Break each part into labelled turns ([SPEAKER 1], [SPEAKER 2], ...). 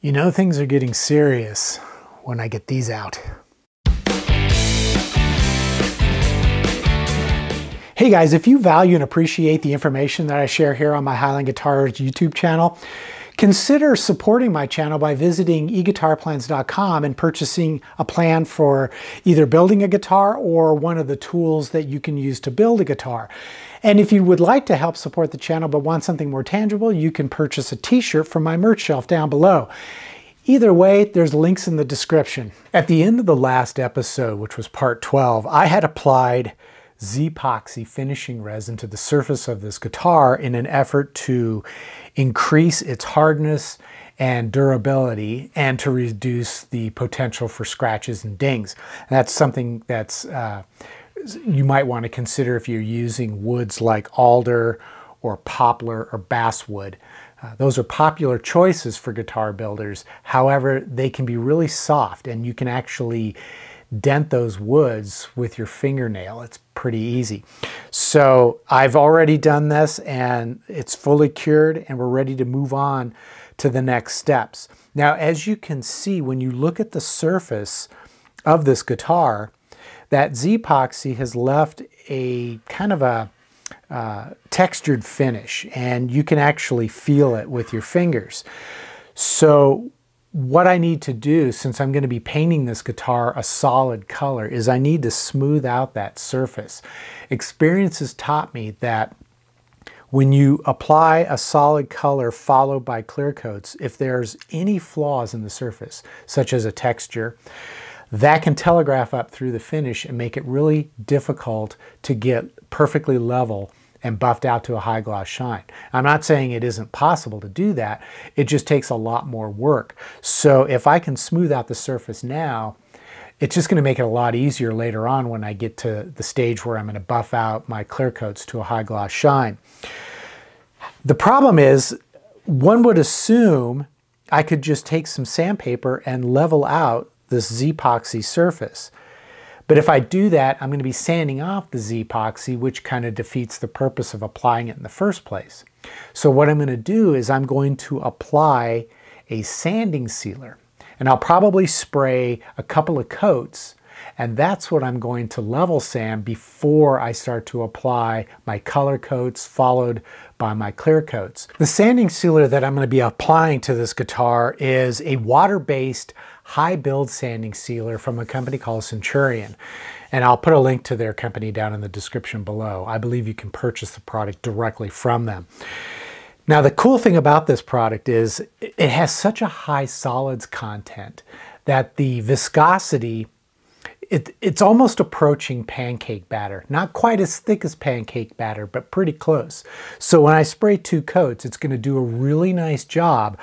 [SPEAKER 1] You know things are getting serious when I get these out. Hey guys, if you value and appreciate the information that I share here on my Highline Guitars YouTube channel, consider supporting my channel by visiting eguitarplans.com and purchasing a plan for either building a guitar or one of the tools that you can use to build a guitar. And if you would like to help support the channel but want something more tangible, you can purchase a t-shirt from my merch shelf down below. Either way, there's links in the description. At the end of the last episode, which was part 12, I had applied Z-Epoxy finishing resin to the surface of this guitar in an effort to increase its hardness and durability and to reduce the potential for scratches and dings. And that's something that's you might want to consider if you're using woods like alder or poplar or basswood. Those are popular choices for guitar builders. However, they can be really soft and you can actually dent those woods with your fingernail. It's pretty easy. So I've already done this and it's fully cured and we're ready to move on to the next steps. Now, as you can see, when you look at the surface of this guitar, that Z-Epoxy has left a kind of a textured finish, and you can actually feel it with your fingers. So what I need to do, since I'm going to be painting this guitar a solid color, is I need to smooth out that surface. Experience has taught me that when you apply a solid color followed by clear coats, if there's any flaws in the surface, such as a texture, that can telegraph up through the finish and make it really difficult to get perfectly level and buffed out to a high gloss shine. I'm not saying it isn't possible to do that, it just takes a lot more work. So if I can smooth out the surface now, it's just going to make it a lot easier later on when I get to the stage where I'm going to buff out my clear coats to a high gloss shine. The problem is, one would assume I could just take some sandpaper and level out this Z-Epoxy surface. But if I do that, I'm going to be sanding off the Z-Epoxy, which kind of defeats the purpose of applying it in the first place. So what I'm going to do is I'm going to apply a sanding sealer. And I'll probably spray a couple of coats, and that's what I'm going to level sand before I start to apply my color coats followed by my clear coats. The sanding sealer that I'm going to be applying to this guitar is a water-based high build sanding sealer from a company called Centurion. And I'll put a link to their company down in the description below. I believe you can purchase the product directly from them. Now, the cool thing about this product is it has such a high solids content that the viscosity, it's almost approaching pancake batter. Not quite as thick as pancake batter, but pretty close. So when I spray 2 coats, it's going to do a really nice job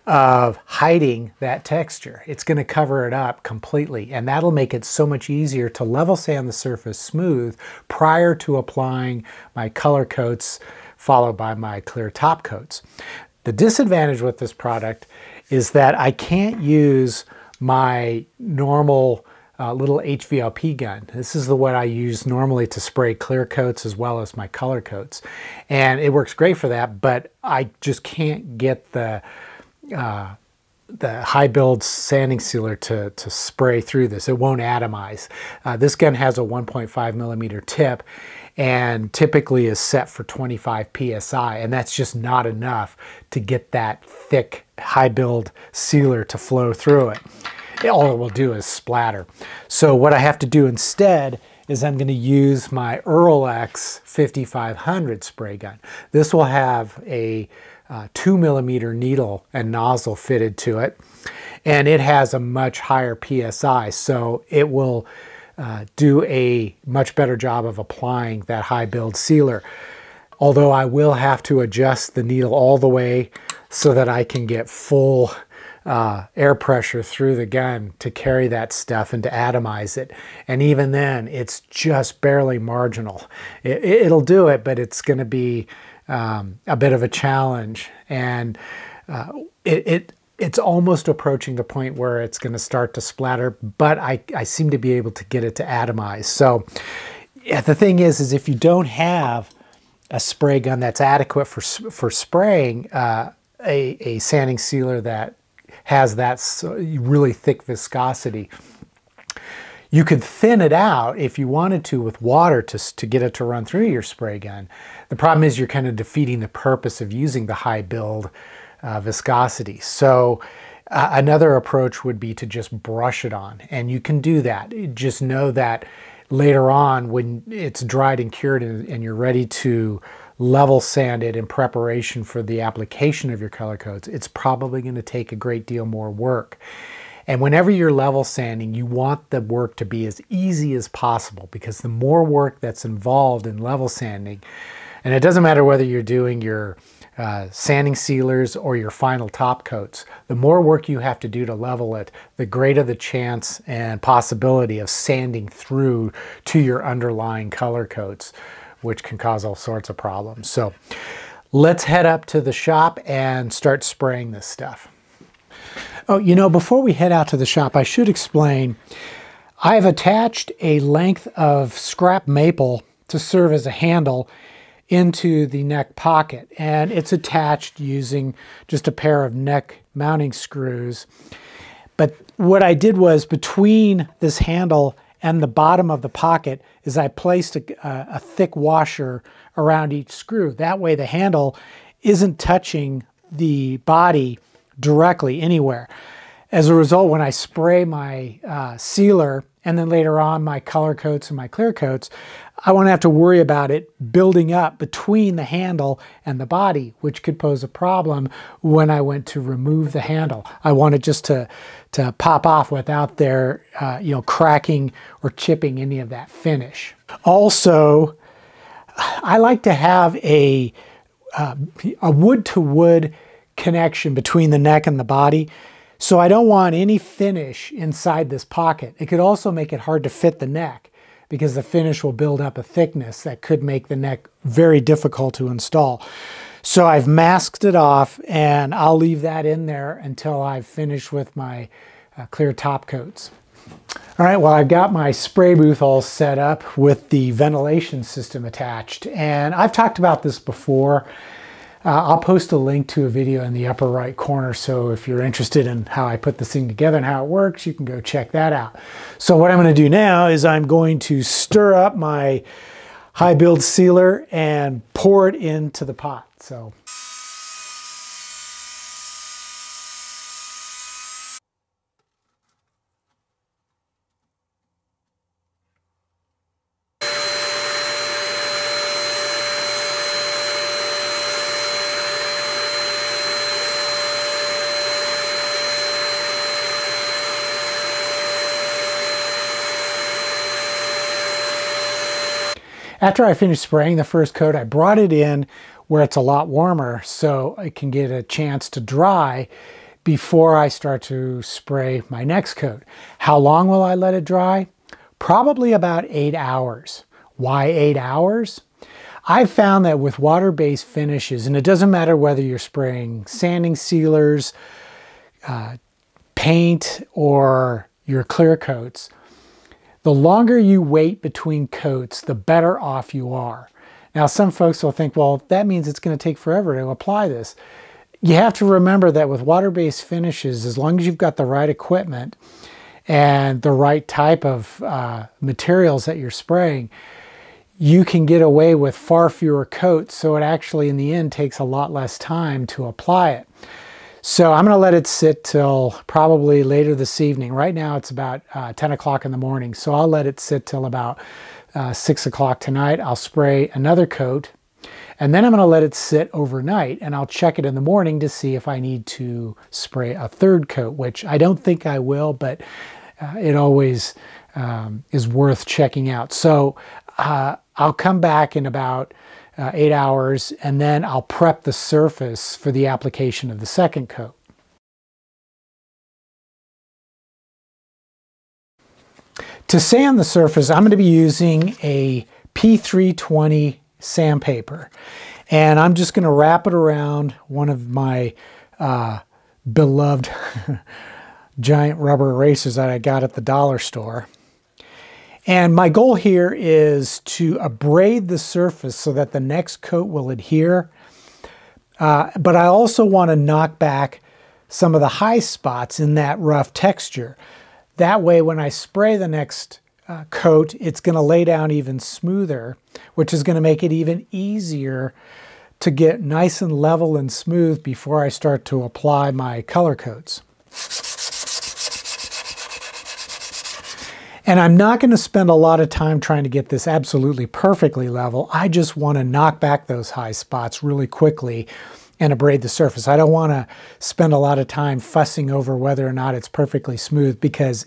[SPEAKER 1] of hiding that texture. It's going to cover it up completely, and that'll make it so much easier to level sand the surface smooth prior to applying my color coats followed by my clear top coats. The disadvantage with this product is that I can't use my normal little HVLP gun. This is the one I use normally to spray clear coats as well as my color coats. And it works great for that, but I just can't get the high build sanding sealer to spray through this. It won't atomize. This gun has a 1.5 millimeter tip and typically is set for 25 PSI, and that's just not enough to get that thick high build sealer to flow through it. All it will do is splatter. So what I have to do instead is I'm going to use my Earl-X 5500 spray gun. This will have a 2 millimeter needle and nozzle fitted to it, and it has a much higher PSI, so it will do a much better job of applying that high build sealer. Although I will have to adjust the needle all the way so that I can get full air pressure through the gun to carry that stuff and to atomize it. And even then, it's just barely marginal. It'll do it, but it's going to be a bit of a challenge. And it's almost approaching the point where it's going to start to splatter, but I seem to be able to get it to atomize. So yeah, the thing is if you don't have a spray gun that's adequate for spraying, a sanding sealer that has that really thick viscosity. You could thin it out if you wanted to with water to get it to run through your spray gun. The problem is you're kind of defeating the purpose of using the high build viscosity. So another approach would be to just brush it on, and you can do that. Just know that later on when it's dried and cured and you're ready to level sand it in preparation for the application of your color coats, it's probably going to take a great deal more work. And whenever you're level sanding, you want the work to be as easy as possible, because the more work that's involved in level sanding, and it doesn't matter whether you're doing your sanding sealers or your final top coats, the more work you have to do to level it, the greater the chance and possibility of sanding through to your underlying color coats, which can cause all sorts of problems. So let's head up to the shop and start spraying this stuff. Oh, you know, before we head out to the shop, I should explain, I've attached a length of scrap maple to serve as a handle into the neck pocket, and it's attached using just a pair of neck mounting screws. But what I did was, between this handle and the bottom of the pocket, is I placed a thick washer around each screw. That way the handle isn't touching the body directly anywhere. As a result, when I spray my sealer and then later on my color coats and my clear coats, I won't have to worry about it building up between the handle and the body, which could pose a problem when I went to remove the handle. I want it just to pop off without there, cracking or chipping any of that finish. Also, I like to have a wood-to-wood connection between the neck and the body, so I don't want any finish inside this pocket. It could also make it hard to fit the neck, because the finish will build up a thickness that could make the neck very difficult to install. So I've masked it off, and I'll leave that in there until I've finished with my clear top coats. All right, well, I've got my spray booth all set up with the ventilation system attached, and I've talked about this before. I'll post a link to a video in the upper right corner, so if you're interested in how I put this thing together and how it works, you can go check that out. So what I'm going to do now is I'm going to stir up my high build sealer and pour it into the pot. So after I finished spraying the first coat, I brought it in where it's a lot warmer so it can get a chance to dry before I start to spray my next coat. How long will I let it dry? Probably about 8 hours. Why 8 hours? I've found that with water-based finishes, and it doesn't matter whether you're spraying sanding sealers, paint, or your clear coats, the longer you wait between coats, the better off you are. Now, some folks will think, well, that means it's going to take forever to apply this. You have to remember that with water-based finishes, as long as you've got the right equipment and the right type of materials that you're spraying, you can get away with far fewer coats, so it actually, in the end, takes a lot less time to apply it. So I'm going to let it sit till probably later this evening. Right now it's about 10 o'clock in the morning, so I'll let it sit till about 6 o'clock tonight. I'll spray another coat, and then I'm going to let it sit overnight, and I'll check it in the morning to see if I need to spray a third coat, which I don't think I will, but it always is worth checking out. So I'll come back in about 8 hours, and then I'll prep the surface for the application of the second coat. To sand the surface, I'm going to be using a P320 sandpaper, and I'm just going to wrap it around one of my beloved giant rubber erasers that I got at the dollar store. And my goal here is to abrade the surface so that the next coat will adhere. But I also want to knock back some of the high spots in that rough texture. That way, when I spray the next coat, it's going to lay down even smoother, which is going to make it even easier to get nice and level and smooth before I start to apply my color coats. And I'm not going to spend a lot of time trying to get this absolutely perfectly level. I just want to knock back those high spots really quickly and abrade the surface. I don't want to spend a lot of time fussing over whether or not it's perfectly smooth, because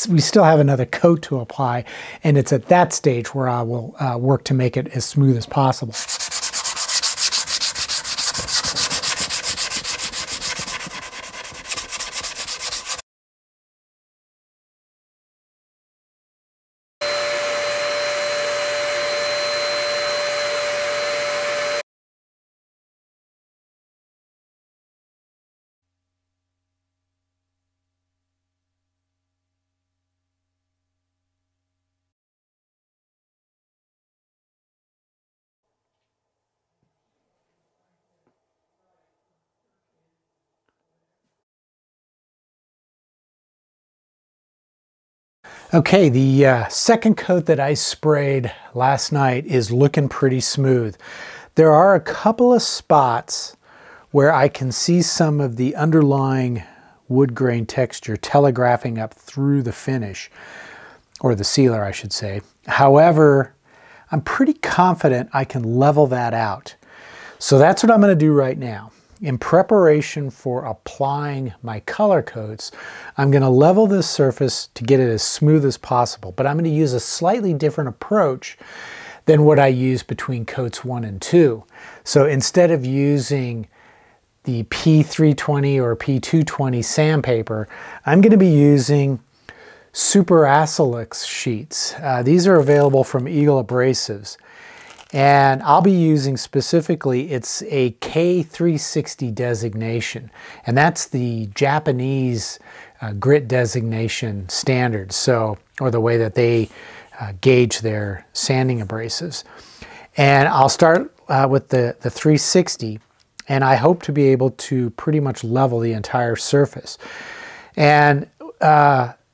[SPEAKER 1] we still have another coat to apply, and it's at that stage where I will work to make it as smooth as possible. Okay, the second coat that I sprayed last night is looking pretty smooth. There are a couple of spots where I can see some of the underlying wood grain texture telegraphing up through the finish, or the sealer, I should say. However, I'm pretty confident I can level that out. So that's what I'm going to do right now. In preparation for applying my color coats, I'm going to level this surface to get it as smooth as possible, but I'm going to use a slightly different approach than what I use between coats 1 and 2. So instead of using the P320 or P220 sandpaper, I'm going to be using Super Acelix sheets. These are available from Eagle Abrasives. And I'll be using specifically, it's a K360 designation, and that's the Japanese grit designation standard, so, or the way that they gauge their sanding abrasives. And I'll start with the 360, and I hope to be able to pretty much level the entire surface. And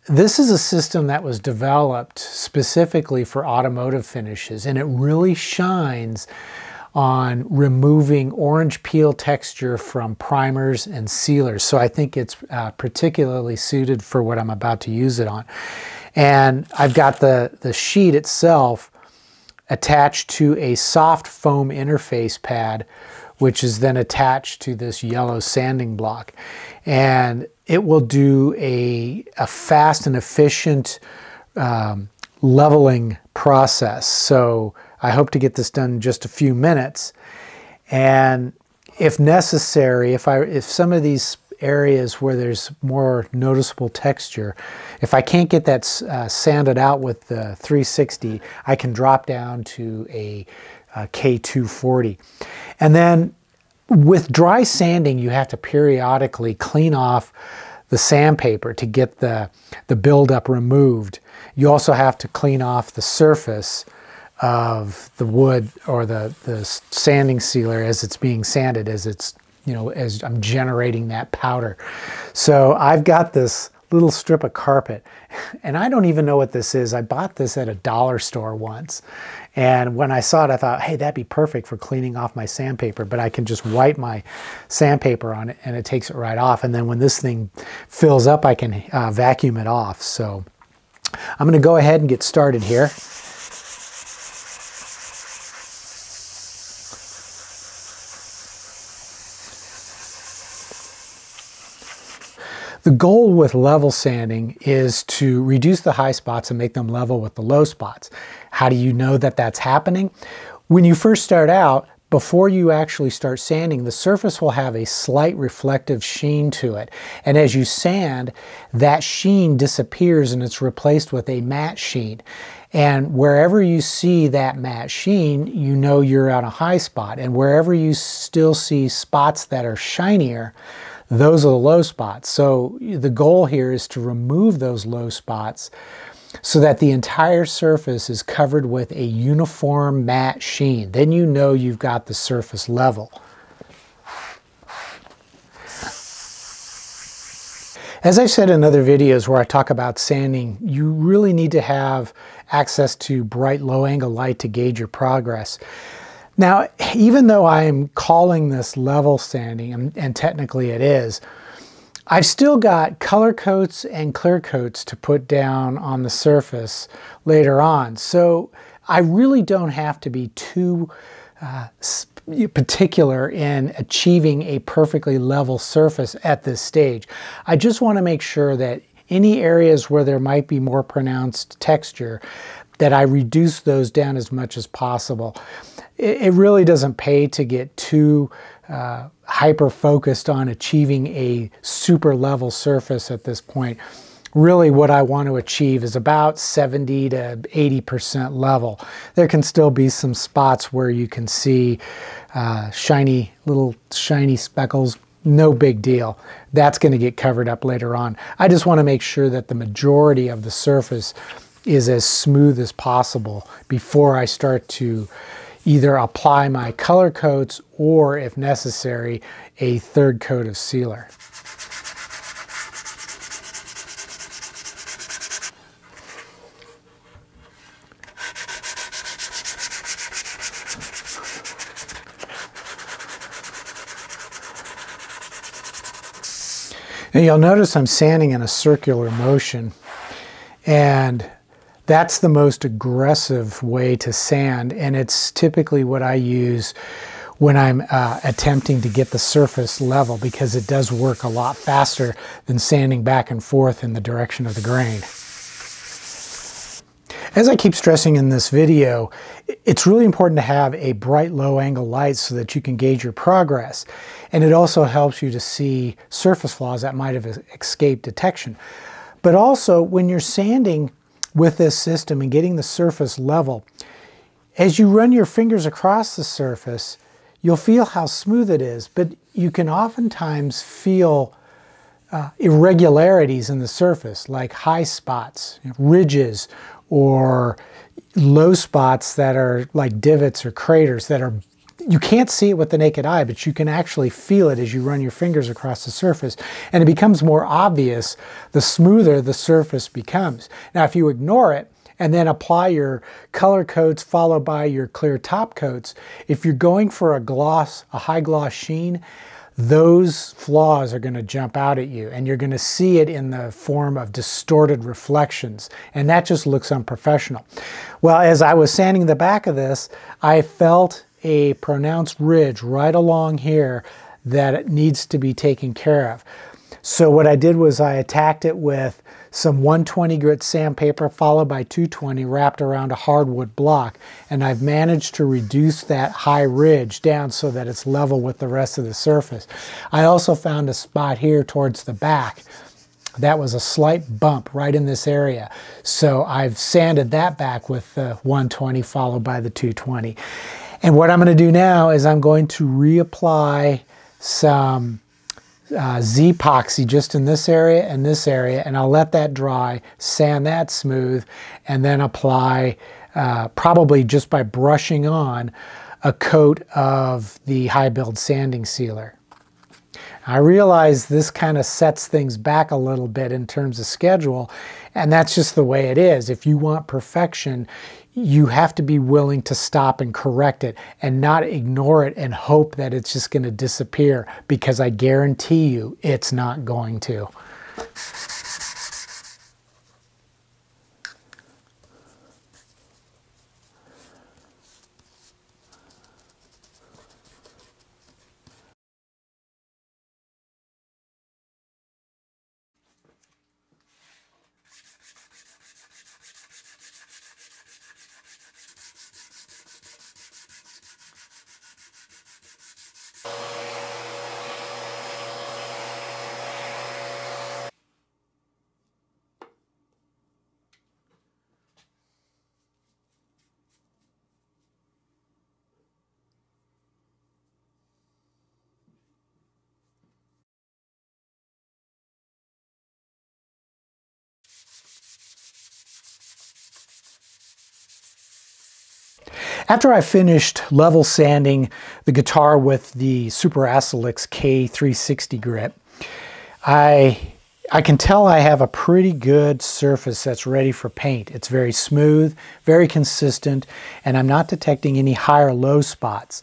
[SPEAKER 1] this is a system that was developed specifically for automotive finishes, and it really shines on removing orange peel texture from primers and sealers. So I think it's particularly suited for what I'm about to use it on. And I've got the sheet itself attached to a soft foam interface pad, which is then attached to this yellow sanding block. And it will do a fast and efficient leveling process. So I hope to get this done in just a few minutes. And if necessary, if some of these areas where there's more noticeable texture, if I can't get that sanded out with the 360, I can drop down to a K240. And then with dry sanding, you have to periodically clean off the sandpaper to get the buildup removed. You also have to clean off the surface of the wood or the sanding sealer as it's being sanded, as it's, you know, as I'm generating that powder. So I've got this little strip of carpet, and I don't even know what this is. I bought this at a dollar store once, and when I saw it, I thought, hey, that'd be perfect for cleaning off my sandpaper, but I can just wipe my sandpaper on it and it takes it right off. And then when this thing fills up, I can vacuum it off. So I'm gonna go ahead and get started here. The goal with level sanding is to reduce the high spots and make them level with the low spots. How do you know that that's happening? When you first start out, before you actually start sanding, the surface will have a slight reflective sheen to it. And as you sand, that sheen disappears and it's replaced with a matte sheen. And wherever you see that matte sheen, you know you're on a high spot. And wherever you still see spots that are shinier, those are the low spots. So the goal here is to remove those low spots so that the entire surface is covered with a uniform matte sheen. Then you know you've got the surface level. As I've said in other videos where I talk about sanding, you really need to have access to bright low-angle light to gauge your progress. Now, even though I'm calling this level sanding, and technically it is, I've still got color coats and clear coats to put down on the surface later on. So I really don't have to be too particular in achieving a perfectly level surface at this stage. I just want to make sure that any areas where there might be more pronounced texture, that I reduce those down as much as possible. It really doesn't pay to get too hyper-focused on achieving a super level surface at this point. Really what I want to achieve is about 70 to 80% level. There can still be some spots where you can see little shiny speckles. No big deal. That's going to get covered up later on. I just want to make sure that the majority of the surface is as smooth as possible before I start to either apply my color coats or, if necessary, a third coat of sealer. Now you'll notice I'm sanding in a circular motion, and that's the most aggressive way to sand, and it's typically what I use when I'm attempting to get the surface level, because it does work a lot faster than sanding back and forth in the direction of the grain. As I keep stressing in this video, it's really important to have a bright low-angle light so that you can gauge your progress. And it also helps you to see surface flaws that might have escaped detection. But also, when you're sanding with this system and getting the surface level, as you run your fingers across the surface, you'll feel how smooth it is, but you can oftentimes feel irregularities in the surface, like high spots, ridges, or low spots that are like divots or craters that are, you can't see it with the naked eye, but you can actually feel it as you run your fingers across the surface. And it becomes more obvious the smoother the surface becomes. Now, if you ignore it and then apply your color coats followed by your clear top coats, if you're going for a gloss, a high gloss sheen, those flaws are going to jump out at you, and you're going to see it in the form of distorted reflections, and that just looks unprofessional. Well, as I was sanding the back of this, I felt a pronounced ridge right along here that needs to be taken care of. So what I did was I attacked it with some 120 grit sandpaper followed by 220 wrapped around a hardwood block, and I've managed to reduce that high ridge down so that it's level with the rest of the surface. I also found a spot here towards the back that was a slight bump right in this area, so I've sanded that back with the 120 followed by the 220. And what I'm going to do now is I'm going to reapply some Z-epoxy just in this area and this area, and I'll let that dry, sand that smooth, and then apply, probably just by brushing on, a coat of the high build sanding sealer. I realize this kind of sets things back a little bit in terms of schedule, and that's just the way it is. If you want perfection, you have to be willing to stop and correct it and not ignore it and hope that it's just going to disappear, because I guarantee you it's not going to. After I finished level sanding the guitar with the Super Asalix K360 grit, I I can tell I have a pretty good surface that's ready for paint. It's very smooth, very consistent, and I'm not detecting any high or low spots,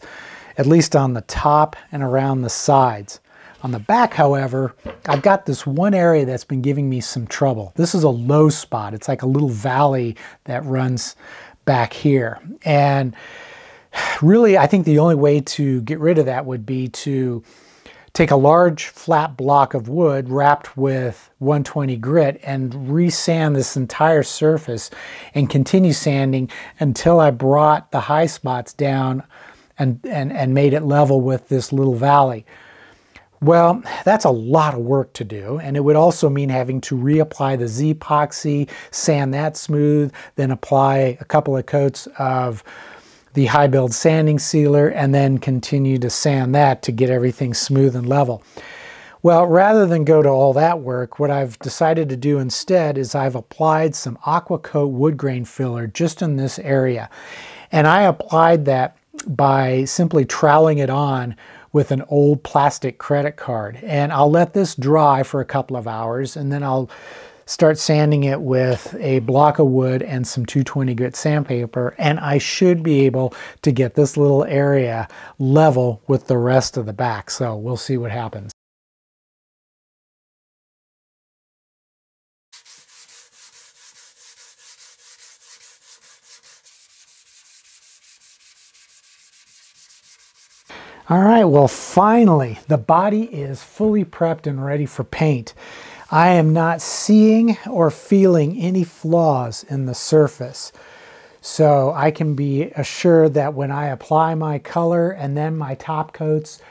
[SPEAKER 1] at least on the top and around the sides. On the back, however, I've got this one area that's been giving me some trouble. This is a low spot. It's like a little valley that runs back here. And really, I think the only way to get rid of that would be to take a large flat block of wood wrapped with 120 grit and re-sand this entire surface and continue sanding until I brought the high spots down and made it level with this little valley. Well, that's a lot of work to do, and it would also mean having to reapply the Z-epoxy, sand that smooth, then apply a couple of coats of the high build sanding sealer, and then continue to sand that to get everything smooth and level. Well, rather than go to all that work, what I've decided to do instead is I've applied some Aquacoat wood grain filler just in this area. And I applied that by simply troweling it on with an old plastic credit card. And I'll let this dry for a couple of hours, and then I'll start sanding it with a block of wood and some 220 grit sandpaper, and I should be able to get this little area level with the rest of the back. So we'll see what happens. All right, well, finally, the body is fully prepped and ready for paint. I am not seeing or feeling any flaws in the surface. So I can be assured that when I apply my color and then my top coats,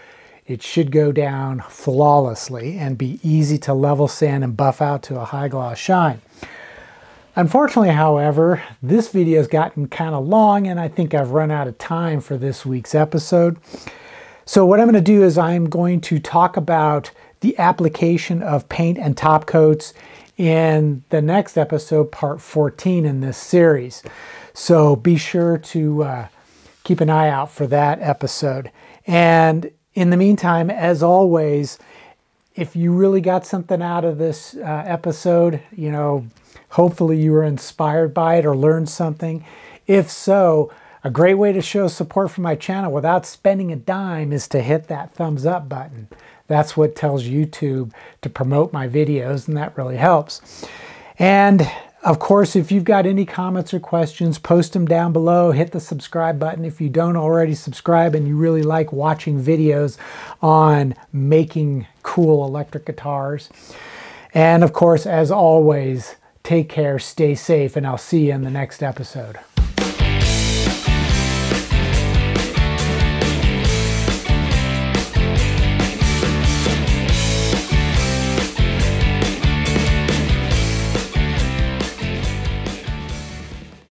[SPEAKER 1] it should go down flawlessly and be easy to level sand and buff out to a high gloss shine. Unfortunately, however, this video has gotten kind of long, and I think I've run out of time for this week's episode. So what I'm going to do is I'm going to talk about the application of paint and top coats in the next episode, part 14 in this series. So be sure to keep an eye out for that episode. And in the meantime, as always, if you really got something out of this episode, you know, hopefully you were inspired by it or learned something. If so, a great way to show support for my channel without spending a dime is to hit that thumbs up button. That's what tells YouTube to promote my videos, and that really helps. And of course, if you've got any comments or questions, post them down below. Hit the subscribe button if you don't already subscribe and you really like watching videos on making cool electric guitars. And of course, as always, take care, stay safe, and I'll see you in the next episode.